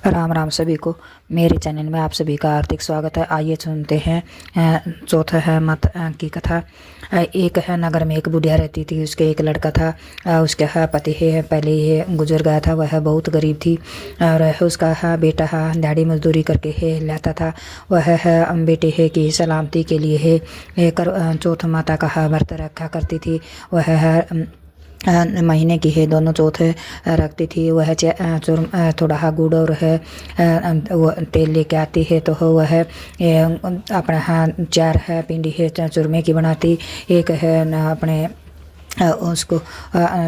राम राम सभी को। मेरे चैनल में आप सभी का हार्दिक स्वागत है। आइए सुनते हैं चौथा है मत की कथा। एक है नगर में एक बुढ़िया रहती थी। उसके एक लड़का था। उसका पति है पहले ही गुजर गया था। वह बहुत गरीब थी और उसका बेटा दिहाड़ी मजदूरी करके है लाता था। वह बेटे है की सलामती के लिए है चौथ माता का व्रत रखा करती थी। वह महीने की है दोनों चौथे रखती थी। वह थोड़ा गुड़ और वो तेल लेके आती है तो वह अपना 4 पिंडी है चूरमे की बनाती। एक है अपने उसको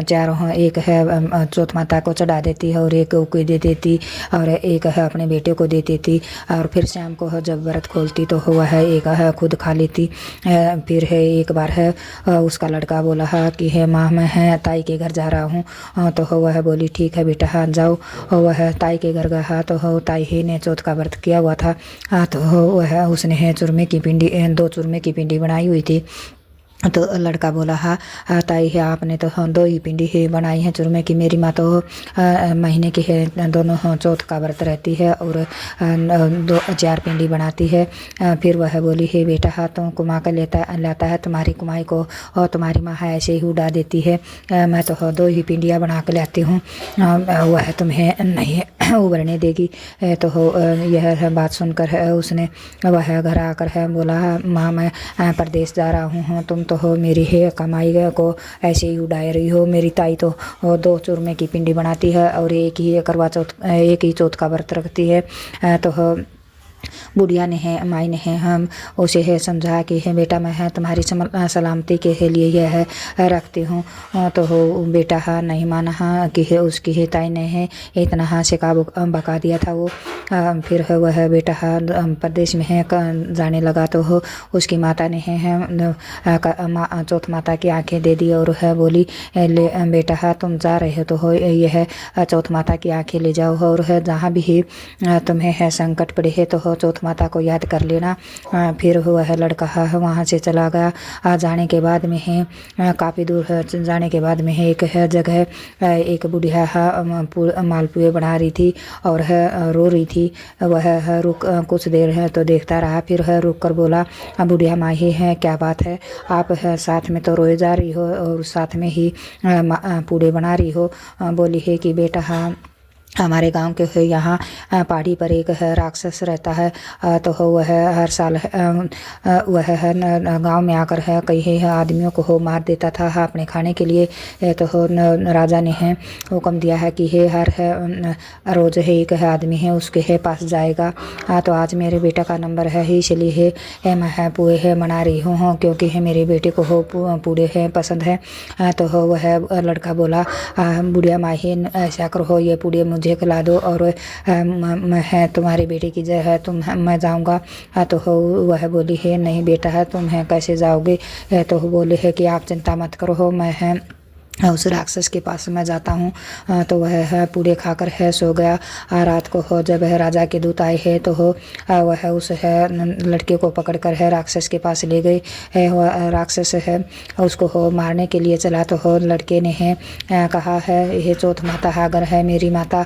चारों एक है चौथ माता को चढ़ा देती है और एक को दे देती और एक है अपने बेटे को देती थी। और फिर शाम को जब व्रत खोलती तो वह एक है खुद खा लेती। फिर है एक बार है उसका लड़का बोला कि है माँ मैं है ताई के घर जा रहा हूँ। तो वह बोली ठीक है बेटा जाओ। वह ताई के घर गया तो ताई ही ने चौथ का व्रत किया हुआ था। तो वह उसने चूरमे की पिंडी 2 चूरमे की पिंडी बनाई हुई थी। तो लड़का बोला ताई है आपने तो 2 ही पिंडी है बनाई है चूरमे की। मेरी माँ तो महीने की है दोनों चौथ का व्रत रहती है और 4 पिंडी बनाती है। फिर वह बोली है बेटा तो कुमा कर लाता है तुम्हारी कुमाई को और तुम्हारी माँ ऐसे ही उड़ा देती है। मैं तो 2 ही पिंडियाँ बना कर लाती हूँ। वह तुम्हें नहीं उबरने देगी। तो यह बात सुनकर उसने वह घर आकर है बोला माँ मैं परदेश जा रहा हूँ। तुम तो हो मेरी है कमाई को ऐसे ही उड़ाए रही हो। मेरी ताई तो 2 चूरमे की पिंडी बनाती है और एक ही चौथ का व्रत रखती है। तो बुढ़िया ने है माई ने है हम उसे है समझा कि है बेटा मैं है तुम्हारी सलामती के लिए यह है रखती हूँ। तो बेटा नहीं माना कि है उसकी है ताई ने है इतना सिका बका दिया था वो। फिर है वह बेटा प्रदेश में है जाने लगा तो उसकी माता ने है चौथ माता की आंखें दे दी और है बोली ले बेटा तुम जा रहे हो तो यह चौथ माता की आंखें ले जाओ और है जहाँ भी तुम्हें है संकट पड़े है तो चौथ माता को याद कर लेना। फिर वह लड़का वहाँ से चला गया। जाने के बाद में है काफ़ी दूर जाने के बाद में है एक है जगह एक बुढ़िया मालपुए बना रही थी और है रो रही थी। वह रुक कुछ देर है तो देखता रहा। फिर है रुक कर बोला बुढ़िया माँ ही है क्या बात है आप है साथ में तो रोए जा रही हो और साथ में ही पूड़े बना रही हो। बोली है कि बेटा हमारे गांव के है यहाँ पहाड़ी पर एक है राक्षस रहता है। तो वह हर साल वह है गांव में आकर है कई आदमियों को मार देता था अपने खाने के लिए। तो राजा ने है हुक्म दिया है कि हर है रोज़ है एक है आदमी है उसके है पास जाएगा। तो आज मेरे बेटा का नंबर है इसलिए है मैं पुए है मना रही हूँ क्योंकि है मेरे बेटे को पूरे है पसंद है। तो वह लड़का बोला बुढ़िया माँ ही ऐसा करो ये पूड़े मुझे खिला दो और मैं है तुम्हारे बेटे की जय है मैं जाऊंगा। तो वह बोली है नहीं बेटा है तुम है कैसे जाओगे। तो बोले है कि आप चिंता मत करो मैं है उस राक्षस के पास मैं जाता हूँ। तो वह है पूड़े खाकर है सो गया। रात को जब है राजा के दूत आए हैं तो वह उस है लड़के को पकड़कर है राक्षस के पास ले गए है। वह राक्षस है उसको मारने के लिए चला तो लड़के ने है कहा है यह चौथ माता अगर है मेरी माता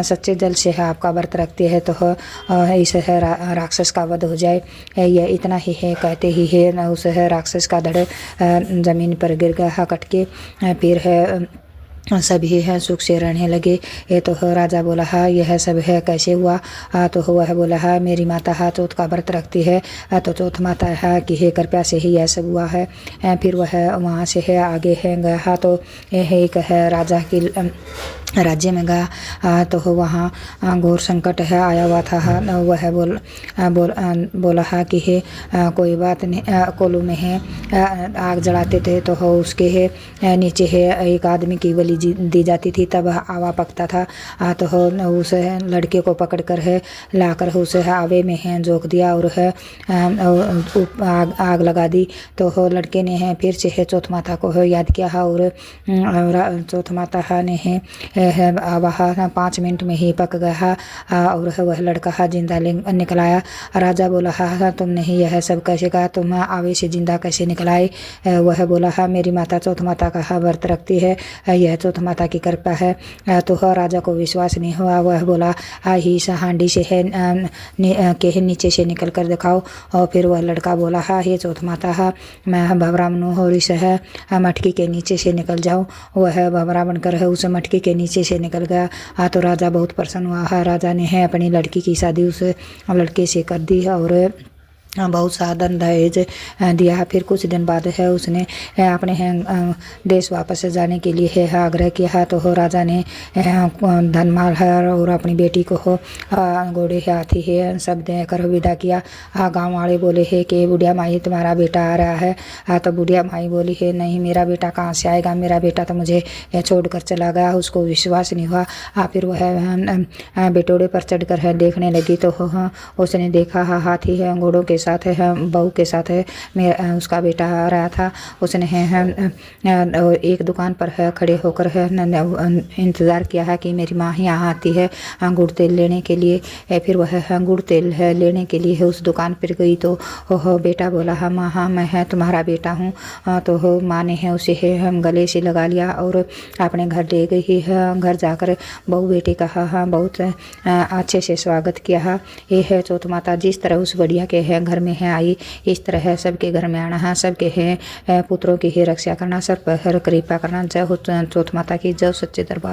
सच्चे दिल से है आपका व्रत रखती है तो इस है राक्षस का वध हो जाए। यह इतना ही है कहते ही है उस है राक्षस का धड़ जमीन पर गिर गया कटके। फिर है सभी है सुख से रहने लगे। ये तो राजा बोला यह सब है कैसे हुआ। तो वह बोला मेरी माता चौथ का व्रत रखती है तो चौथ माता है कि हे कृपया से ही यह सब हुआ है। फिर वह वहाँ से है आगे है गया तो एक है राजा की राज्य में गया। तो वहाँ घोर संकट है आया हुआ था। वह बोला कि है कोई बात नहीं कोलू में है आग जलाते थे तो उसके है नीचे है एक आदमी की बलि दी जाती थी तब आवा पकता था। तो उस लड़के को पकड़कर है लाकर उसे आवे में है जोक दिया और है आग लगा दी। तो लड़के ने है फिर से है चौथ माता को याद किया और चौथ माता ने है वह 5 मिनट में ही पक गया और वह लड़का जिंदा निकल आया। राजा बोला तुमने ही यह सब कैसे कहा, तुम आवे से जिंदा कैसे निकल आए। वह बोला मेरी माता चौथ माता का व्रत रखती है, यह चौथ माता की कृपा है। तो राजा को विश्वास नहीं हुआ। वह बोला ही हांडी से है के नीचे से निकल कर दिखाओ। और फिर वह लड़का बोला हे चौथ माता मैं भवरामनु हो इस है मटकी के नीचे से निकल जाओ। वह भवरा बनकर है उस मटकी के नीचे से निकल गया। तो राजा बहुत प्रसन्न हुआ। राजा ने है अपनी लड़की की शादी उस लड़के से कर दी और बहुत सा धन दहेज दिया। फिर कुछ दिन बाद है उसने अपने देश वापस जाने के लिए है आग्रह किया। तो राजा ने धन माल है और अपनी बेटी को घोड़े हाथी है सब देकर विदा किया। गांव वाले बोले है कि बुढ़िया माई तुम्हारा बेटा आ रहा है। तो बुढ़िया माई बोली है नहीं मेरा बेटा कहाँ से आएगा, मेरा बेटा तो मुझे छोड़कर चला गया। उसको विश्वास नहीं हुआ। फिर वह बेटोड़े पर चढ़कर है देखने लगी। तो उसने देखा हाथी है घोड़ों के साथ है बहू के साथ है उसका बेटा आ रहा था। उसने है एक दुकान पर है खड़े होकर है इंतज़ार किया है कि मेरी माँ यहाँ आती है गुड़ तेल लेने के लिए। फिर वह गुड़ तेल है लेने के लिए उस दुकान पर गई। तो बेटा बोला माँ हाँ मैं है तुम्हारा बेटा हूँ। तो माँ ने है उसे है गले से लगा लिया और अपने घर ले गई है। घर जाकर बहू बेटे का बहुत अच्छे से स्वागत किया। ये है चौथ माता जिस तरह उस बढ़िया के है घर में है आई, इस तरह है सबके घर में आना है, सबके है पुत्रों की ही रक्षा करना, सब पर कृपा करना। जय हो चौथ माता की, जय सच्चे दरबार।